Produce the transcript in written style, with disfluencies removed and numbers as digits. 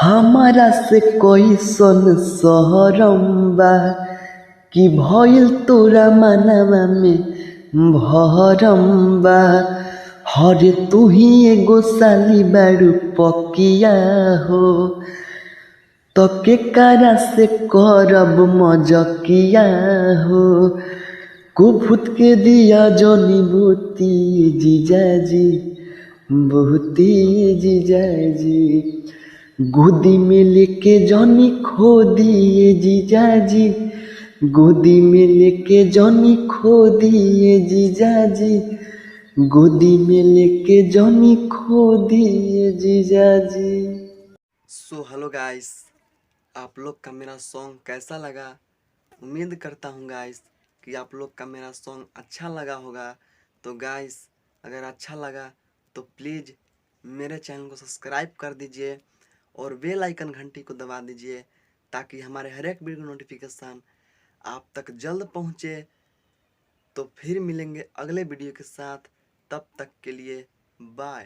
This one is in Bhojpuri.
हमारा से कोई सन सहरम बा कि भइल तोरा मनवा में भरम बा। हरे तू ही एगो साली बारू पकिया हो, तो केकरा से करब मजकिया हो। कुफुत के दिया जनी बूती जीजाजी, बहुती जीजाजी। गोदी में लेके जनी खो दिए जीजाजी, गोदी में लेके जनी खो दिए जीजाजी, गोदी में लेके जनी खो दिए जीजाजी। सो हेलो गाइस, आप लोग का मेरा सॉन्ग कैसा लगा? उम्मीद करता हूँ गाइस कि आप लोग का मेरा सॉन्ग अच्छा लगा होगा। तो गाइस, अगर अच्छा लगा तो प्लीज़ मेरे चैनल को सब्सक्राइब कर दीजिए और बेल आइकन घंटी को दबा दीजिए, ताकि हमारे हर एक वीडियो नोटिफिकेशन आप तक जल्द पहुँचे। तो फिर मिलेंगे अगले वीडियो के साथ, तब तक के लिए बाय।